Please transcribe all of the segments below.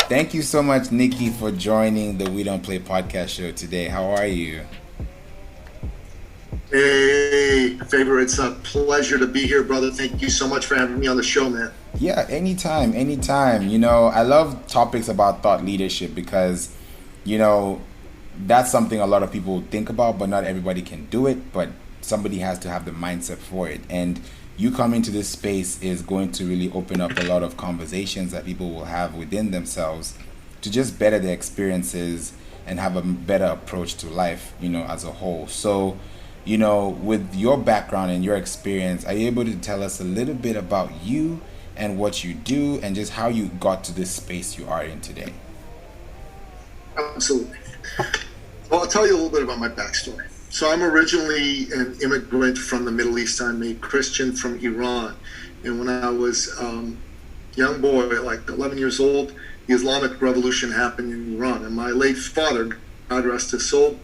Thank you so much, Nicky, for joining the We Don't Play podcast show today. How are you? Hey, Favor, it's a pleasure to be here, brother. Thank you so much for having me on the show, man. Yeah, anytime, anytime. I love topics about thought leadership because, you know, that's something a lot of people think about, but not everybody can do it. But somebody has to have the mindset for it. And you coming to this space is going to really open up a lot of conversations that people will have within themselves to just better their experiences and have a better approach to life, as a whole. So, with your background and your experience, are you able to tell us a little bit about you and what you do and just how you got to this space you are in today? Absolutely. Well, I'll tell you a little bit about my backstory. So I'm originally an immigrant from the Middle East. I'm a Christian from Iran. And when I was a young boy, like 11 years old, the Islamic Revolution happened in Iran. And my late father, God rest his soul,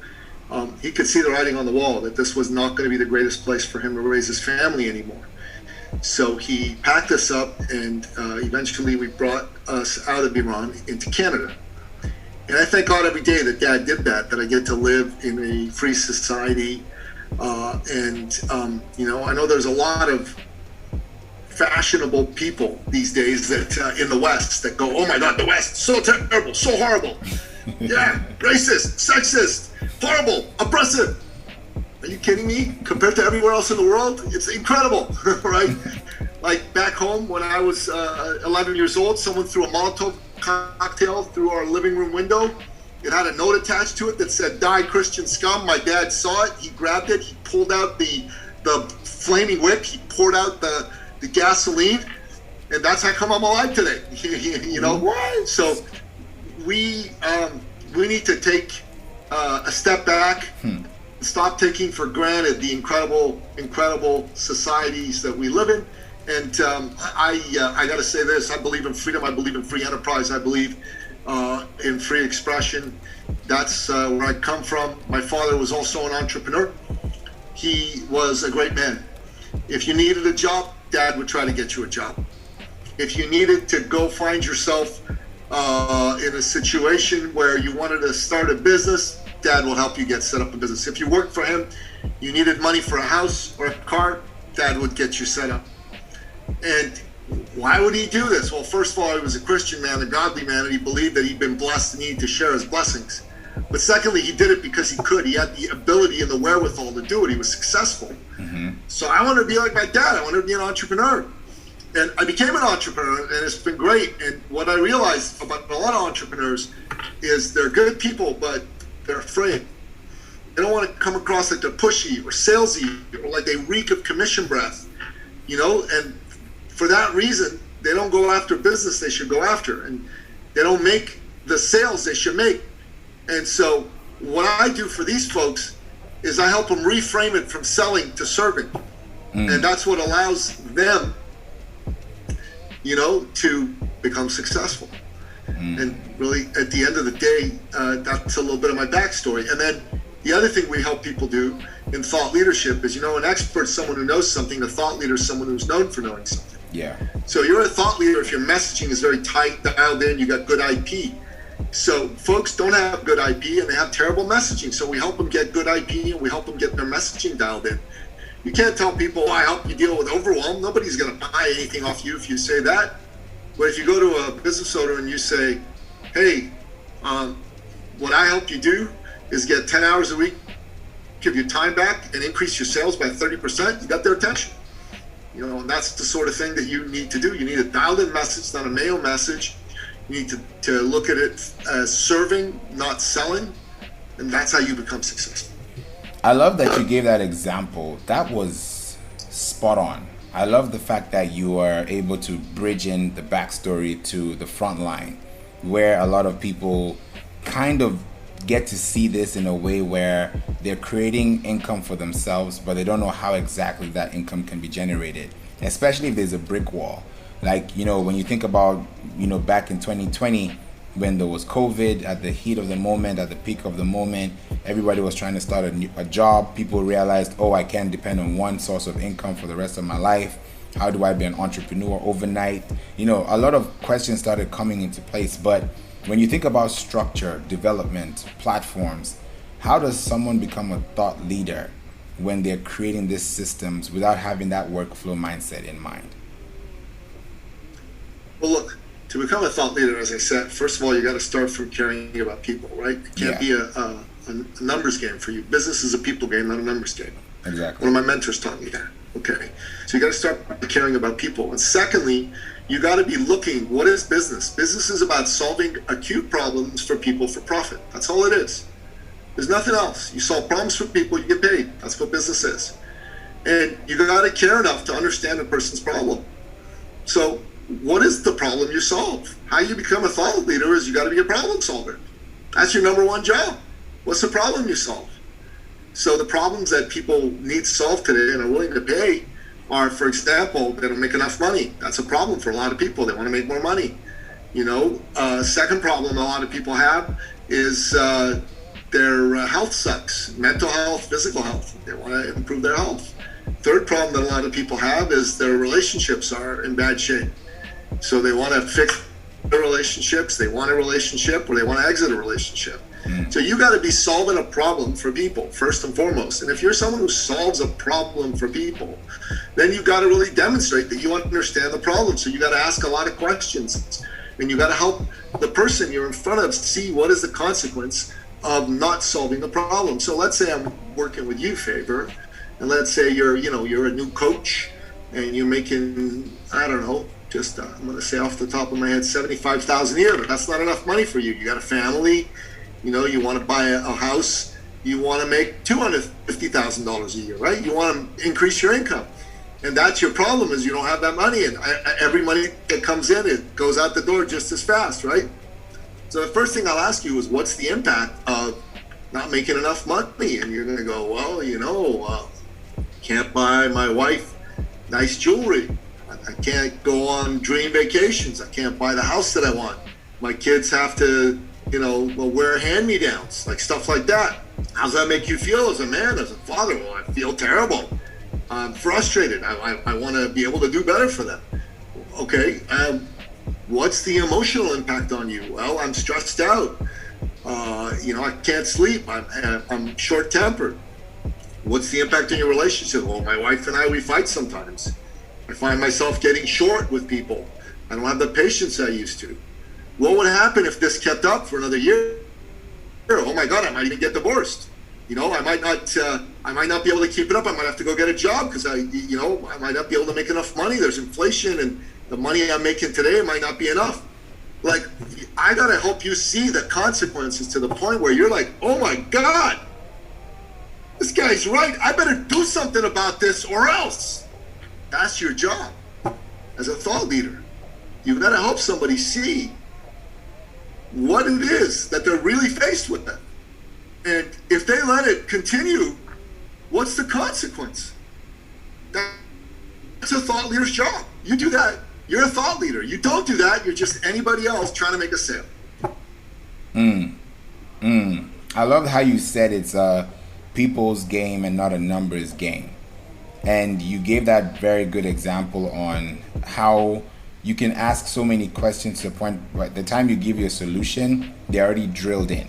he could see the writing on the wall that this was not going to be the greatest place for him to raise his family anymore. So he packed us up, and eventually we brought us out of Iran into Canada. And I thank God every day that Dad did that I get to live in a free society. I know there's a lot of fashionable people these days that in the West that go, oh my God, the West, so terrible, so horrible. Yeah, racist, sexist, horrible, oppressive. Are you kidding me? Compared to everywhere else in the world, it's incredible, right? Like back home when I was 11 years old, someone threw a Molotov cocktail through our living room window. It had a note attached to it that said, "Die Christian scum." My dad saw it, he grabbed it, he pulled out the flaming wick, he poured out the gasoline, and that's how come I'm alive today. What? So we need to take a step back, stop taking for granted the incredible societies that we live in. And I got to say this: I believe in freedom. I believe in free enterprise. I believe in free expression. That's where I come from. My father was also an entrepreneur. He was a great man. If you needed a job, Dad would try to get you a job. If you needed to go find yourself in a situation where you wanted to start a business, Dad will help you get set up a business. If you worked for him, you needed money for a house or a car, Dad would get you set up. And why would he do this? Well, first of all, he was a Christian man, a godly man, and he believed that he'd been blessed and needed to share his blessings. But secondly, he did it because he could. He had the ability and the wherewithal to do it. He was successful. Mm-hmm. So I wanted to be like my dad. I wanted to be an entrepreneur. And I became an entrepreneur, and it's been great. And what I realized about a lot of entrepreneurs is they're good people, but they're afraid. They don't want to come across like they're pushy or salesy or like they reek of commission breath, and for that reason, they don't go after business they should go after, and they don't make the sales they should make. And so what I do for these folks is I help them reframe it from selling to serving. And that's what allows them, to become successful. And really, at the end of the day, that's a little bit of my backstory. And then the other thing we help people do in thought leadership is, an expert is someone who knows something. A thought leader is someone who's known for knowing something. Yeah. So you're a thought leader if your messaging is very tight, dialed in, you got good IP. So folks don't have good IP and they have terrible messaging. So we help them get good IP and we help them get their messaging dialed in. You can't tell people, I help you deal with overwhelm. Nobody's going to buy anything off you if you say that. But if you go to a business owner and you say, hey, what I help you do is get 10 hours a week, give your time back and increase your sales by 30%, you got their attention. And that's the sort of thing that you need to do. You need a dialed-in message, not a mail message. You need to look at it as serving, not selling, and that's how you become successful. I love that you gave that example. That was spot on. I love the fact that you are able to bridge in the backstory to the front line, where a lot of people kind of get to see this in a way where they're creating income for themselves, but they don't know how exactly that income can be generated, especially if there's a brick wall. Like, when you think about, back in 2020, when there was COVID, at the heat of the moment, at the peak of the moment, everybody was trying to start a job. People realized, I can't depend on one source of income for the rest of my life. How do I be an entrepreneur overnight? A lot of questions started coming into place, but when you think about structure, development, platforms, how does someone become a thought leader when they're creating these systems without having that workflow mindset in mind? Well, look, to become a thought leader, as I said, first of all, you got to start from caring about people, right? It can't be a numbers game for you. Business is a people game, not a numbers game. Exactly. One of my mentors taught me that. Okay. So you got to start by caring about people. And secondly, you got to be looking, what is business? Business is about solving acute problems for people for profit. That's all it is. There's nothing else. You solve problems for people, you get paid. That's what business is. And you got to care enough to understand a person's problem. So what is the problem you solve? How you become a thought leader is you got to be a problem solver. That's your number one job. What's the problem you solve? So the problems that people need solved today and are willing to pay are, for example, they don't make enough money. That's a problem for a lot of people. They want to make more money. Second problem a lot of people have is their health sucks. Mental health, physical health. They want to improve their health. Third problem that a lot of people have is their relationships are in bad shape. So they want to fix their relationships, they want a relationship, or they want to exit a relationship. So you got to be solving a problem for people, first and foremost. And if you're someone who solves a problem for people, then you got to really demonstrate that you understand the problem. So you got to ask a lot of questions. And you got to help the person you're in front of see what is the consequence of not solving the problem. So let's say I'm working with you, Faber, and let's say you're a new coach and you're making, I don't know, just I'm going to say off the top of my head, $75,000 a year, but that's not enough money for you. You got a family, you want to buy a house, you want to make $250,000 a year, right? You want to increase your income. And that's your problem, is you don't have that money. And every money that comes in, it goes out the door just as fast, right? So the first thing I'll ask you is, what's the impact of not making enough money? And you're going to go, well, can't buy my wife nice jewelry. I can't go on dream vacations. I can't buy the house that I want. My kids have to, wear hand-me-downs, like stuff like that. How does that make you feel as a man, as a father? Well, I feel terrible. I'm frustrated. I want to be able to do better for them. Okay, what's the emotional impact on you? Well, I'm stressed out. I can't sleep. I'm short-tempered. What's the impact on your relationship? Well, my wife and I, we fight sometimes. I find myself getting short with people. I don't have the patience I used to. What would happen if this kept up for another year? Oh my God, I might even get divorced. I might not be able to keep it up. I might have to go get a job because I might not be able to make enough money. There's inflation, and the money I'm making today might not be enough. Like, I gotta help you see the consequences to the point where you're like, oh my God, this guy's right. I better do something about this or else. That's your job as a thought leader. You've got to help somebody see what it is that they're really faced with. And if they let it continue, what's the consequence? That's a thought leader's job. You do that, you're a thought leader. You don't do that, you're just anybody else trying to make a sale. I love how you said it's a people's game and not a numbers game. And you gave that very good example on how you can ask so many questions to the point by the time you give your solution, they're already drilled in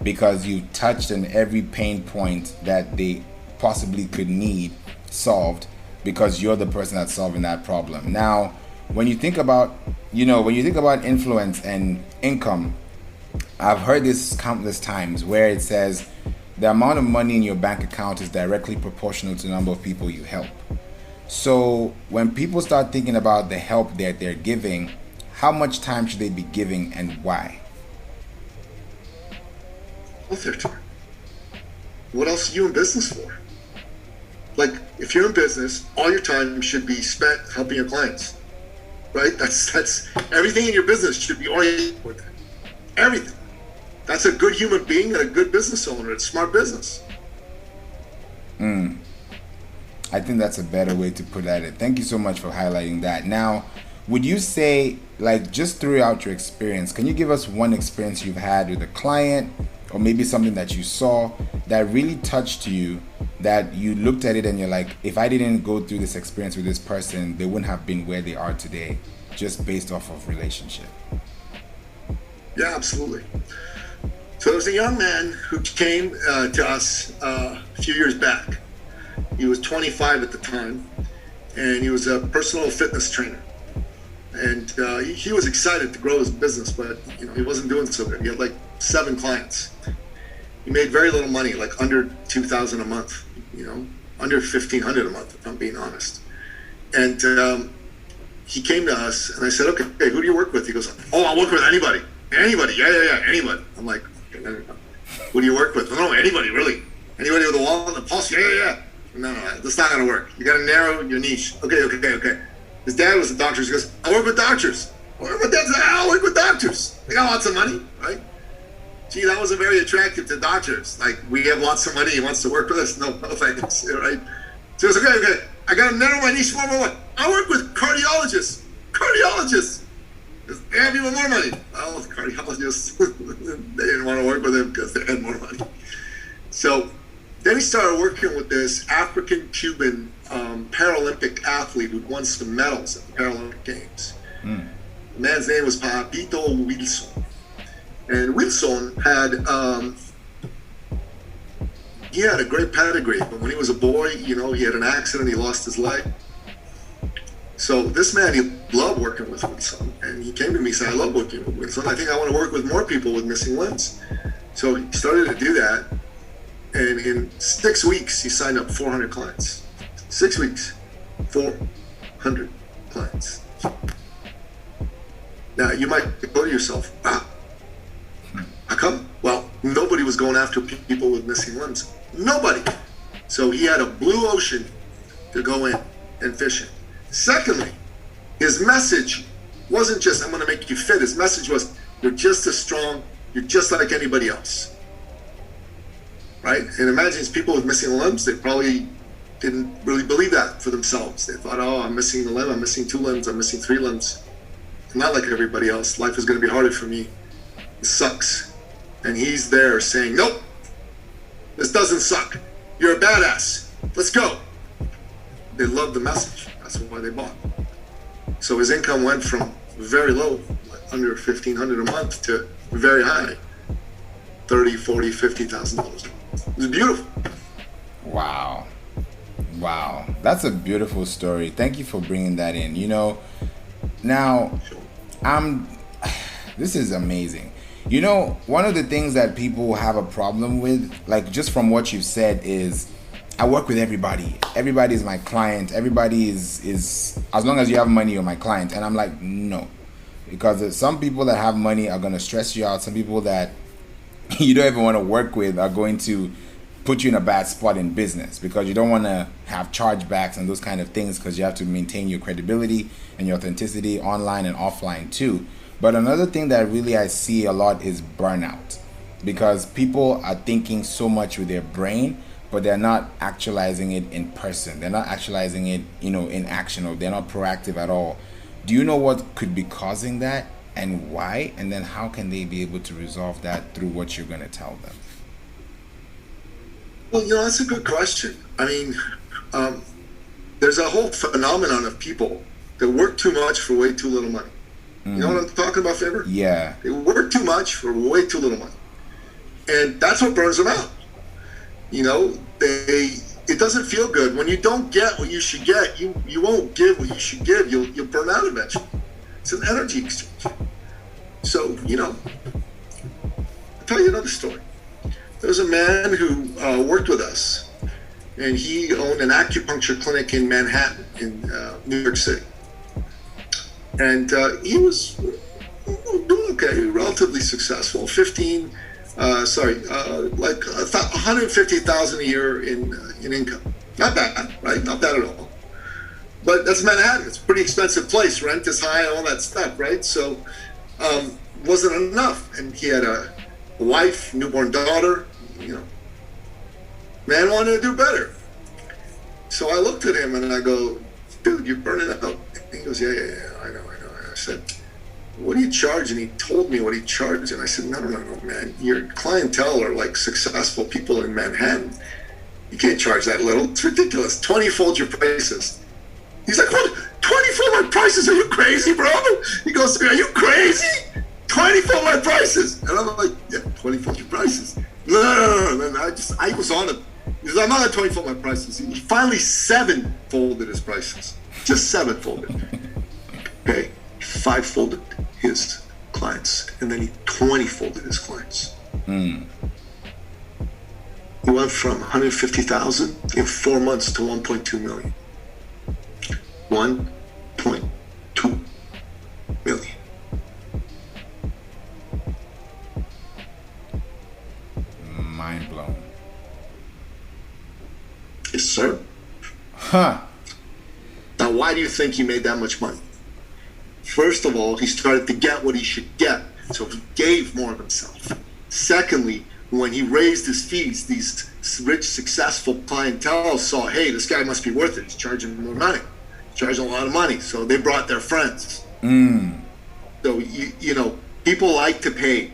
because you touched on every pain point that they possibly could need solved because you're the person that's solving that problem. Now, when you think about, influence and income, I've heard this countless times where it says the amount of money in your bank account is directly proportional to the number of people you help. So when people start thinking about the help that they're giving, how much time should they be giving and why? All their time. What else are you in business for? Like, if you're in business, all your time should be spent helping your clients, right? That's everything in your business should be oriented with that. Everything. That's a good human being and a good business owner. It's smart business. I think that's a better way to put it. Thank you so much for highlighting that. Now, would you say, like, just throughout your experience, can you give us one experience you've had with a client or maybe something that you saw that really touched you, that you looked at it and you're like, if I didn't go through this experience with this person, they wouldn't have been where they are today, just based off of relationship? Yeah, absolutely. So there was a young man who came to us a few years back. He was 25 at the time, and he was a personal fitness trainer. And he was excited to grow his business, but he wasn't doing so good. He had like 7 clients. He made very little money, like under $2,000 a month. Under $1,500 a month, if I'm being honest. And he came to us, and I said, "Okay, who do you work with?" He goes, "Oh, I work with anybody. Anybody, yeah, anybody." I'm like, "Okay, who do you work with?" "No, anybody, really. Anybody with a wall and a pulse? Yeah. No, that's not gonna work. You gotta narrow your niche." Okay. His dad was a doctor. He goes, "I work with doctors." I work with doctors. They got lots of money, right? Gee, that wasn't very attractive to doctors. Like, we have lots of money. He wants to work with us. No thanks, right? So he goes, okay. I got to narrow my niche more. I work with cardiologists. They have even more money. Oh, cardiologists, they didn't want to work with him because they had more money. So then he started working with this African-Cuban Paralympic athlete who'd won some medals at the Paralympic Games. The man's name was Papito Wilson. And Wilson he had a great pedigree, but when he was a boy, he had an accident, he lost his leg. So this man, he loved working with Wilson, and he came to me and said, "I love working with Wilson. I think I want to work with more people with missing limbs." So he started to do that, and in 6 weeks, he signed up 400 clients. 6 weeks, 400 clients. Now, you might go to yourself, "Wow, how come?" Well, nobody was going after people with missing limbs. Nobody. So he had a blue ocean to go in and fish in. Secondly, his message wasn't just, "I'm going to make you fit." His message was, "You're just as strong. You're just like anybody else." Right? And imagine people with missing limbs, they probably didn't really believe that for themselves. They thought, "Oh, I'm missing a limb. I'm missing 2 limbs. I'm missing 3 limbs. I'm not like everybody else. Life is going to be harder for me. It sucks." And he's there saying, "Nope, this doesn't suck. You're a badass. Let's go." They loved the message. That's why they bought. So his income went from very low, under $1,500 a month, to very high, $30,000, $40,000, $50,000. It was beautiful. Wow. That's a beautiful story. Thank you for bringing that in. Now, this is amazing. One of the things that people have a problem with, like just from what you've said, is I work with everybody. Everybody is my client. Everybody is as long as you have money, you're my client. And I'm like, no. Because some people that have money are going to stress you out. Some people that you don't even want to work with are going to put you in a bad spot in business, because you don't want to have chargebacks and those kind of things, because you have to maintain your credibility and your authenticity online and offline too. But another thing that really I see a lot is burnout, because people are thinking so much with their brain, but they're not actualizing it in person. They're not actualizing it, in action, or they're not proactive at all. Do you know what could be causing that and why? And then how can they be able to resolve that through what you're going to tell them? Well, that's a good question. I mean, there's a whole phenomenon of people that work too much for way too little money. You know what I'm talking about, Faber? Yeah. They work too much for way too little money. And that's what burns them out. It doesn't feel good. When you don't get what you should get, you won't give what you should give. You'll burn out eventually. It's an energy exchange. So, I'll tell you another story. There was a man who worked with us, and he owned an acupuncture clinic in Manhattan, in New York City. And he was doing okay, relatively successful. Like $150,000 a year in income. Not bad, right? Not bad at all. But that's Manhattan. It's a pretty expensive place. Rent is high, all that stuff, right? So wasn't enough. And he had a wife, newborn daughter. Man wanted to do better. So I looked at him and I go, "Dude, you're burning out." He goes, yeah, I know. I said, "What do you charge?" And he told me what he charged. And I said, no, man. Your clientele are like successful people in Manhattan. You can't charge that little. It's ridiculous. 20-fold your prices. He's like, "What? 20-fold my prices? Are you crazy, bro?" He goes, "Are you crazy? 20-fold my prices. And I'm like, yeah, 20-fold your prices. No. I was on him. He says, I'm not going to 20-fold my prices. He finally 7-folded his prices. Just 7-folded. Okay? 5-folded his clients. And then he 20-folded his clients. Mm. He went from 150,000 in 4 months to 1.2 million. 1.2 million. Mind blown. Yes, sir. Huh. Now, why do you think he made that much money? First of all, he started to get what he should get, so he gave more of himself. Secondly, when he raised his fees, these rich, successful clientele saw, hey, this guy must be worth it. He's charging more money. He's charging a lot of money. So they brought their friends. Mm. So, you know, people like to pay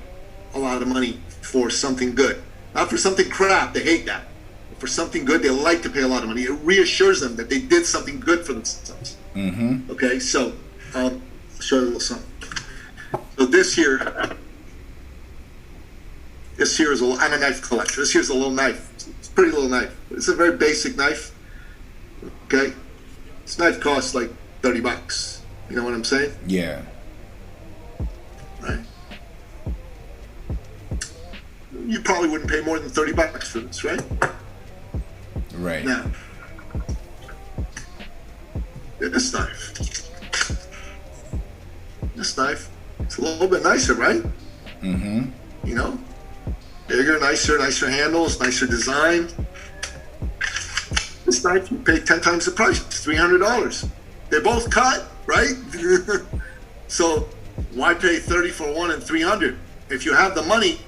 a lot of money for something good. Not for something crap, they hate that. For something good, they like to pay a lot of money. It reassures them that they did something good for themselves. Mm-hmm. Okay, so I'll show you a little something. So this here is I'm a knife collector. This here's a little knife. It's a pretty little knife. It's a very basic knife. Okay, this knife costs like $30. You know what I'm saying? Yeah. Right. You probably wouldn't pay more than $30 for this, right? Right. Now, this knife. This knife, it's a little bit nicer, right? Mm-hmm. You know? Bigger, nicer handles, nicer design. This knife, you pay 10 times the price. It's $300. They're both cut, right? So why pay 30 for one and 300? If you have the money,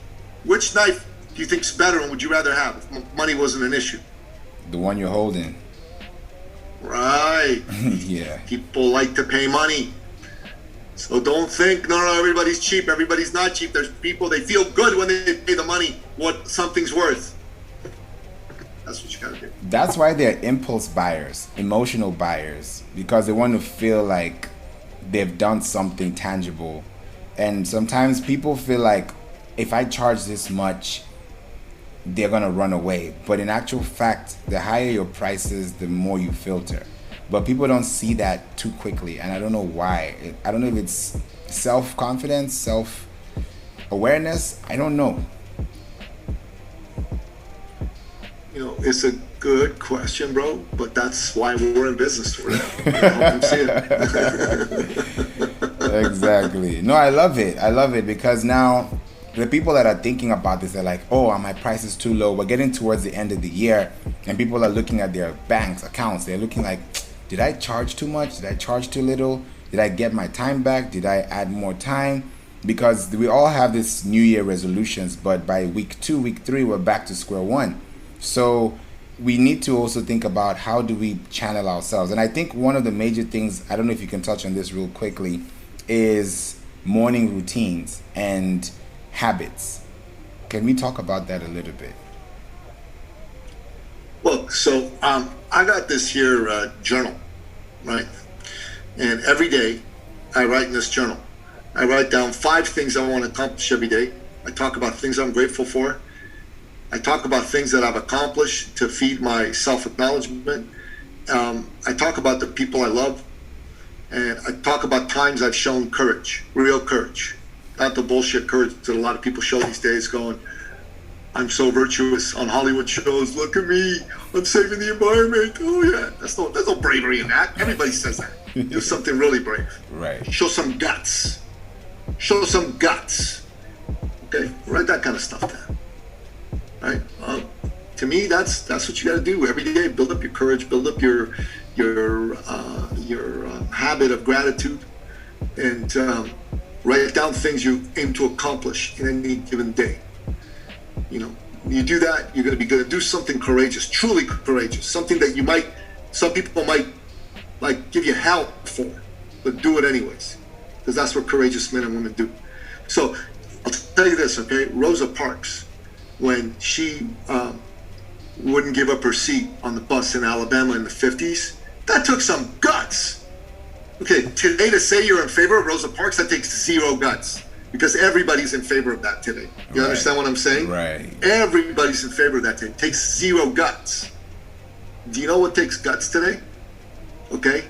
which knife do you think's better and would you rather have if money wasn't an issue? The one you're holding. Right. Yeah. People like to pay money. So don't think, no, everybody's cheap. Everybody's not cheap. There's people, they feel good when they pay the money what something's worth. That's what you gotta do. That's why they're impulse buyers, emotional buyers, because they want to feel like they've done something tangible. And sometimes people feel like if I charge this much, they're gonna run away. But in actual fact, the higher your prices, the more you filter. But people don't see that too quickly, and I don't know why. I don't know if it's self-confidence, self-awareness. I don't know. You know, it's a good question, bro, but that's why we're in business for it. Help them see it. Exactly. No, I love it. I love it because now the people that are thinking about this are like, oh, my price is too low. We're getting towards the end of the year, and people are looking at their banks, accounts. They're looking like, did I charge too much? Did I charge too little? Did I get my time back? Did I add more time? Because we all have this New Year resolutions, but by week 2, week 3, we're back to square one. So we need to also think about how do we channel ourselves. And I think one of the major things, I don't know if you can touch on this real quickly, is morning routines and habits. Can we talk about that a little bit? Look, so I got this here journal, right? And every day I write in this journal. I write down 5 things I want to accomplish every day. I talk about things I'm grateful for. I talk about things that I've accomplished to feed my self-acknowledgement. I talk about the people I love. And I talk about times I've shown courage, real courage. Not the bullshit courage that a lot of people show these days going, I'm so virtuous on Hollywood shows. Look at me. I'm saving the environment. Oh, yeah. There's no bravery in that. Everybody says that. Do something really brave. Right. Show some guts. Show some guts. Okay? Write that kind of stuff down. Right? To me, that's what you got to do every day. Build up your courage. Build up your habit of gratitude. And write down things you aim to accomplish in any given day. You know, you do that, you're going to be good. Do something courageous, truly courageous, something that some people might like give you hell for, but do it anyways, because that's what courageous men and women do. So I'll tell you this, okay? Rosa Parks, when she wouldn't give up her seat on the bus in Alabama in the 50s, that took some guts. Okay, today to say you're in favor of Rosa Parks, that takes 0 guts. because everybody's in favor of that today. You understand what I'm saying? Right. Everybody's in favor of that today. It takes zero guts. Do you know what takes guts today? Okay?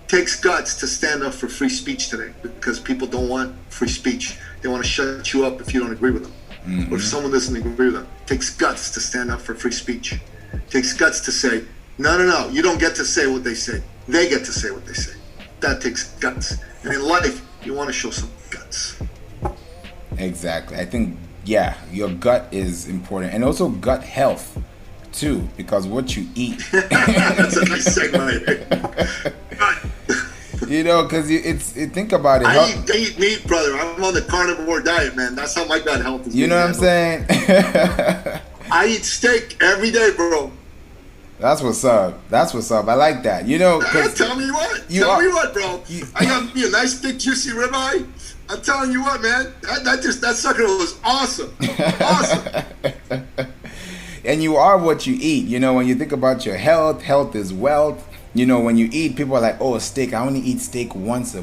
Takes guts to stand up for free speech today, because people don't want free speech. They want to shut you up if you don't agree with them. Or if someone doesn't agree with them. Takes guts to stand up for free speech. Takes guts to say, no, you don't get to say what they say. They get to say what they say. That takes guts. And in life, you want to show some guts. Exactly. I think, yeah, your gut is important. And also gut health, too, because what you eat. That's a nice segue. You know, because think about it. I eat meat, brother. I'm on the carnivore diet, man. That's how my gut health is. You know what I'm saying? I eat steak every day, bro. That's what's up. I like that. You know, tell me what, bro. I got me a nice big juicy ribeye. I'm telling you what, man. That sucker was awesome. Awesome. And you are what you eat. You know, when you think about your health is wealth. You know, when you eat, people are like, oh, steak. I only eat steak once a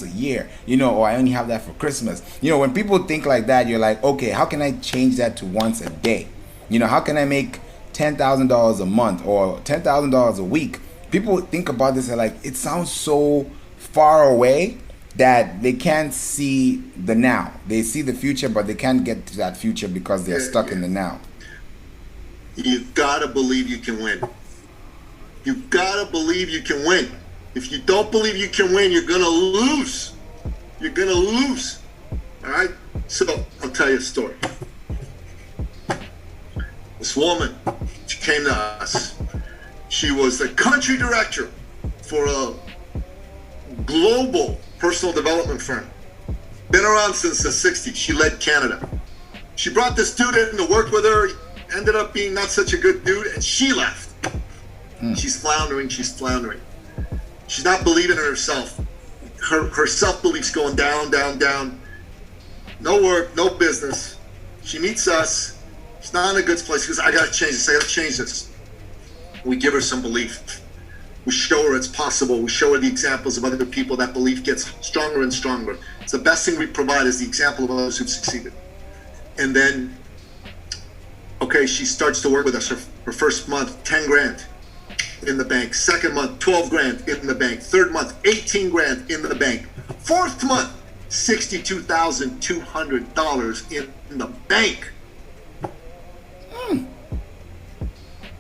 year. You know, or I only have that for Christmas. You know, when people think like that, you're like, okay, how can I change that to once a day? You know, how can I make $10,000 a month or $10,000 a week? People think about this and like, it sounds so far away that they can't see the now. They see the future, but they can't get to that future because they're stuck in the now. You gotta believe you can win. You gotta believe you can win. If you don't believe you can win, you're gonna lose. You're gonna lose. All right? So I'll tell you a story. This woman, she came to us. She was the country director for a global personal development firm. Been around since the 60s. She led Canada. She brought this dude in to work with her. Ended up being not such a good dude, and she left. She's floundering. She's not believing in herself. Her self-belief's going down, down, down. No work, no business. She meets us. She's not in a good place. She goes, I gotta change this. I gotta change this. We give her some belief. We show her it's possible. We show her the examples of other people. That belief gets stronger and stronger. It's the best thing we provide is the example of others who've succeeded. And then, okay, she starts to work with us. Her first month, 10 grand in the bank. Second month, 12 grand in the bank. Third month, 18 grand in the bank. Fourth month, $62,200 in the bank.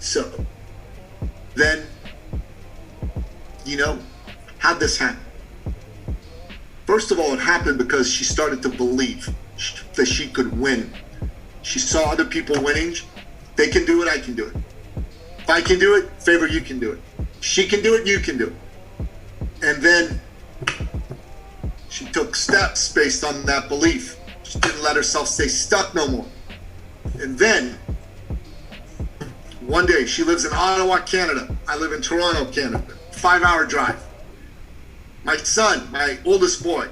So then, you know, how'd this happen? First of all, it happened because she started to believe that she could win. She saw other people winning. They can do it, I can do it. If I can do it, favor, you can do it. She can do it, you can do it. And then she took steps based on that belief. She didn't let herself stay stuck no more. And then, one day, she lives in Ottawa, Canada. I live in Toronto, Canada. 5-hour drive. My son, my oldest boy,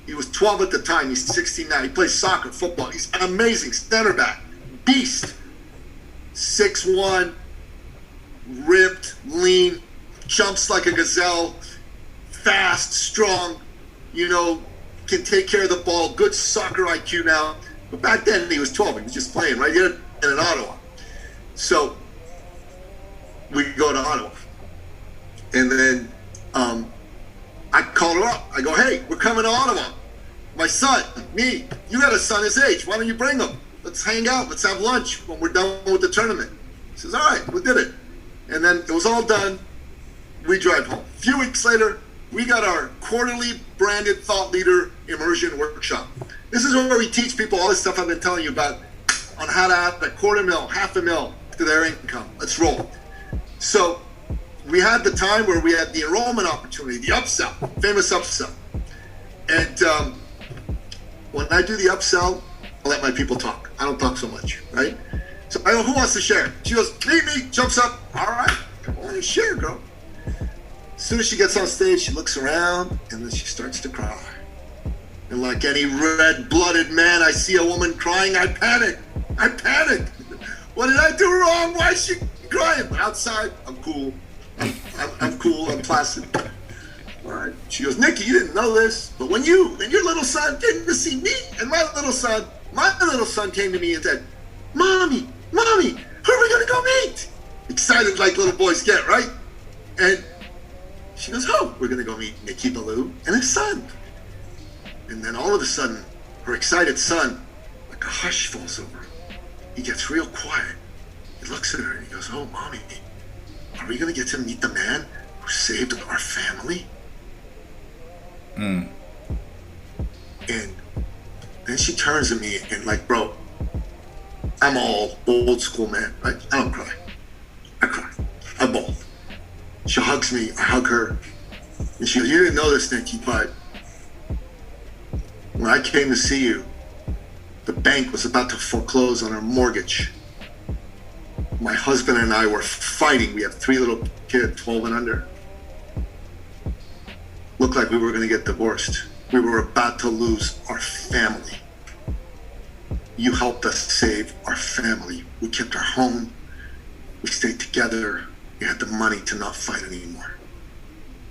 he was 12 at the time. He's 16 now. He plays soccer, football. He's amazing. Center back. Beast. 6'1", ripped, lean, jumps like a gazelle, fast, strong, you know, can take care of the ball, good soccer IQ now. But back then, he was 12. He was just playing right here in Ottawa. So we go to Ottawa. And then I call her up. I go, hey, we're coming to Ottawa. My son, me, you got a son his age. Why don't you bring him? Let's hang out. Let's have lunch when we're done with the tournament. He says, all right, we did it. And then it was all done. We drive home. A few weeks later, we got our quarterly branded thought leader immersion workshop. This is where we teach people all this stuff I've been telling you about on how to add $250,000, $500,000 to their income. Let's roll. So we had the time where we had the enrollment opportunity, the upsell, famous upsell. And when I do the upsell, I let my people talk. I don't talk so much, right? So I go, who wants to share? She goes, me, jumps up. All right, come on, share, girl. As soon as she gets on stage, she looks around, and then she starts to cry. And like any red-blooded man, I see a woman crying, I panic. What did I do wrong? Why is she crying? But outside, I'm cool. I'm cool, I'm placid. All right. She goes, Nicky, you didn't know this, but when you and your little son came to see me and my little son came to me and said, Mommy, who are we going to go meet? Excited like little boys get, right? And she goes, oh, we're going to go meet Nicky Bilou and his son. And then all of a sudden, her excited son, like a hush falls over him. He gets real quiet. He looks at her and he goes, oh, Mommy, are we going to get to meet the man who saved our family? And then she turns to me and like, bro, I'm all old school, man. Right? I don't cry. I cry. I bawl. She hugs me. I hug her. And she goes, you didn't know this, Nicky, but when I came to see you, the bank was about to foreclose on our mortgage. My husband and I were fighting. We have 3 little kids, 12 and under. Looked like we were going to get divorced. We were about to lose our family. You helped us save our family. We kept our home. We stayed together. We had the money to not fight anymore.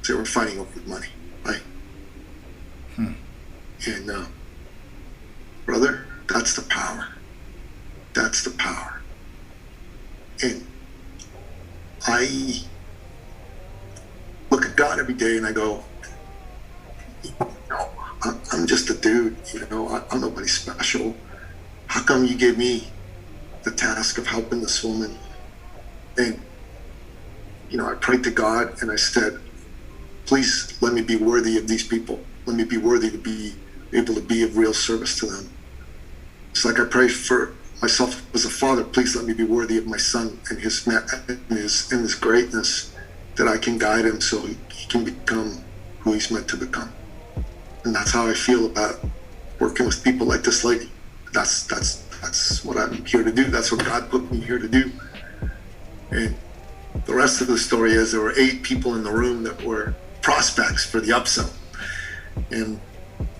So we're fighting over money, right? And brother, that's the power. That's the power. And I look at God every day and I go, I'm just a dude, I'm nobody special. How come you gave me the task of helping this woman? And, I prayed to God and I said, please let me be worthy of these people. Let me be worthy to be able to be of real service to them. It's like I pray for myself as a father, please let me be worthy of my son and his greatness, that I can guide him so he can become who he's meant to become. And that's how I feel about working with people like this lady. That's what I'm here to do. That's what God put me here to do. And the rest of the story is there were 8 people in the room that were prospects for the upsell. And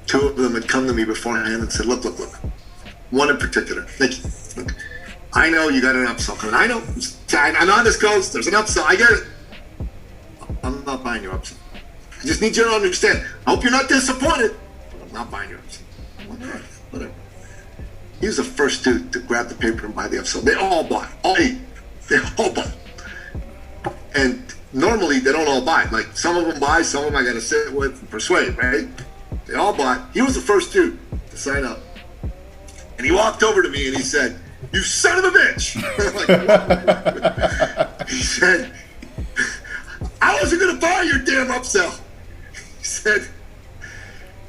2 of them had come to me beforehand and said, look. One in particular, Nicky, look, I know you got an upsell coming. I know how this goes. There's an upsell. I get it. I'm not buying your upsell. I just need you to understand. I hope you're not disappointed, but I'm not buying your upsell. All right, whatever. He was the first dude to grab the paper and buy the upsell. They all bought. All 8. They all bought. And normally they don't all buy. Like some of them buy, some of them I got to sit with and persuade, right? They all bought. He was the first dude to sign up. And he walked over to me and he said, you son of a bitch. He said, I wasn't going to buy your damn upsell.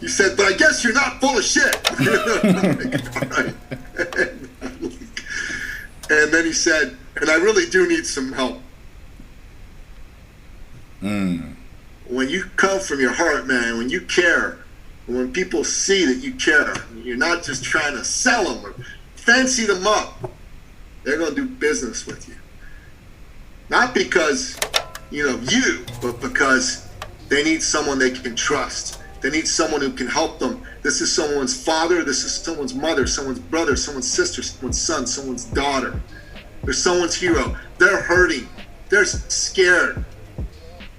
He said, but I guess you're not full of shit. All right. And then he said, and I really do need some help. When you come from your heart, man, when you care, when people see that you care, you're not just trying to sell them or fancy them up, they're going to do business with you. Not because, but because they need someone they can trust. They need someone who can help them. This is someone's father, this is someone's mother, someone's brother, someone's sister, someone's son, someone's daughter. They're someone's hero. They're hurting. They're scared.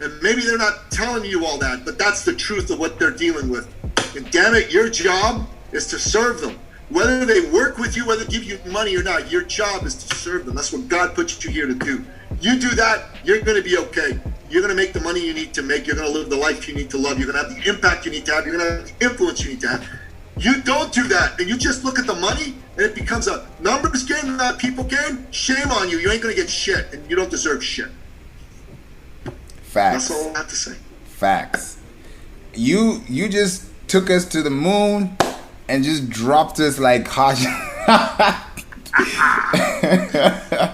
And maybe they're not telling you all that, but that's the truth of what they're dealing with. And damn it, your job is to serve them. Whether they work with you, whether they give you money or not, your job is to serve them. That's what God put you here to do. You do that, you're going to be okay. You're going to make the money you need to make. You're going to live the life you need to love. You're going to have the impact you need to have. You're going to have the influence you need to have. You don't do that, and you just look at the money, and it becomes a numbers game, not a people game. Shame on you. You ain't going to get shit, and you don't deserve shit. Facts. That's all I have to say. Facts. You just took us to the moon and just dropped us like hot.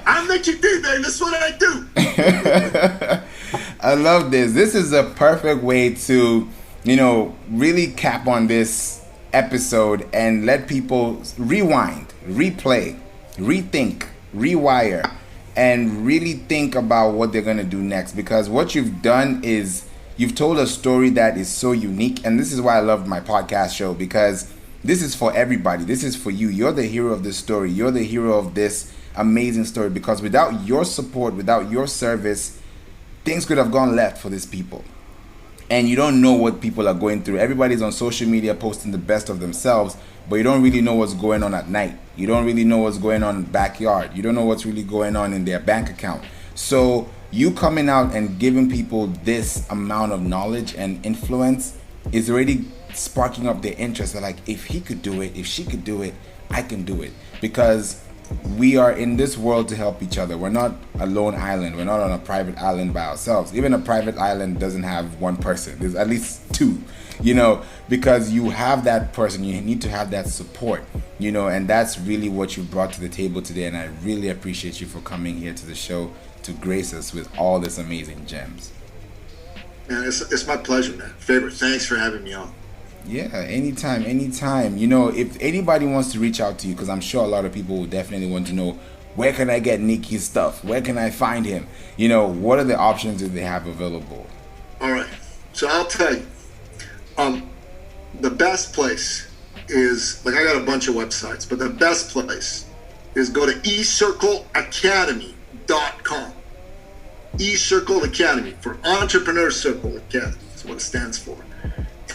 I'm Nicky B, man. That's what I do. I love this. This is a perfect way to, really cap on this episode and let people rewind, replay, rethink, rewire, and really think about what they're going to do next. Because what you've done is you've told a story that is so unique. And this is why I love my podcast show, because this is for everybody. This is for you. You're the hero of this story. You're the hero of this amazing story, because without your support, without your service, things could have gone left for these people. and you don't know what people are going through. Everybody's on social media posting the best of themselves, but you don't really know what's going on at night. You don't really know what's going on in the backyard. You don't know what's really going on in their bank account. So you coming out and giving people this amount of knowledge and influence is already sparking up their interest. They're like, if he could do it, if she could do it, I can do it. Because we are in this world to help each other. We're not a lone island. We're not on a private island by ourselves. Even a private island doesn't have one person. There's at least two, because you have that person. You need to have that support, and that's really what you brought to the table today. And I really appreciate you for coming here to the show to grace us with all this amazing gems. Man, it's my pleasure, man. Favorite, thanks for having me on. Yeah, anytime. If anybody wants to reach out to you, because I'm sure a lot of people will definitely want to know, where can I get Nicky's stuff? Where can I find him? What are the options that they have available? All right. So I'll tell you, the best place is, I got a bunch of websites, but the best place is go to eCircleAcademy.com. eCircle Academy, for Entrepreneur Circle Academy. That's what it stands for.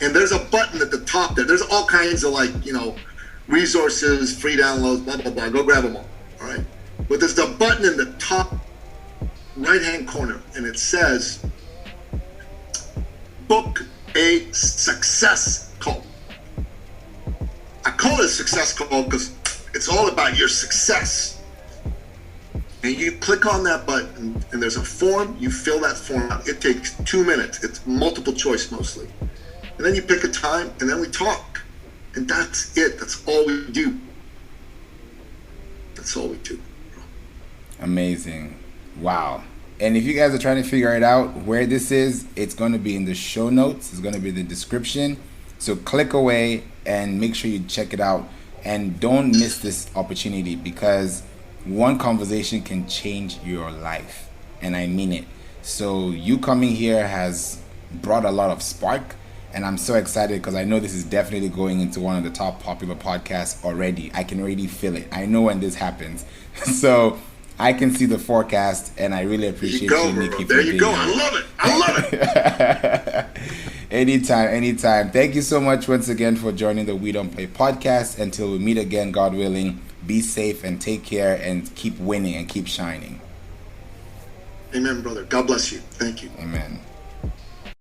And there's a button at the top there. There's all kinds of resources, free downloads, blah, blah, blah. Go grab them all right? But there's the button in the top right-hand corner, and it says, book a success call. I call it a success call because it's all about your success. And you click on that button, and there's a form. You fill that form out. It takes 2 minutes. It's multiple choice mostly. And then you pick a time, and then we talk. And that's it. That's all we do. That's all we do. Amazing. Wow. And if you guys are trying to figure it out where this is, it's going to be in the show notes. It's going to be in the description. So click away and make sure you check it out. And don't miss this opportunity, because one conversation can change your life. And I mean it. So you coming here has brought a lot of spark. And I'm so excited because I know this is definitely going into one of the top popular podcasts already. I can already feel it. I know when this happens. So I can see the forecast, and I really appreciate you, Nicky. There you go. I love it. Anytime. Thank you so much once again for joining the We Don't Play podcast. Until we meet again, God willing, be safe and take care and keep winning and keep shining. Amen, brother. God bless you. Thank you. Amen.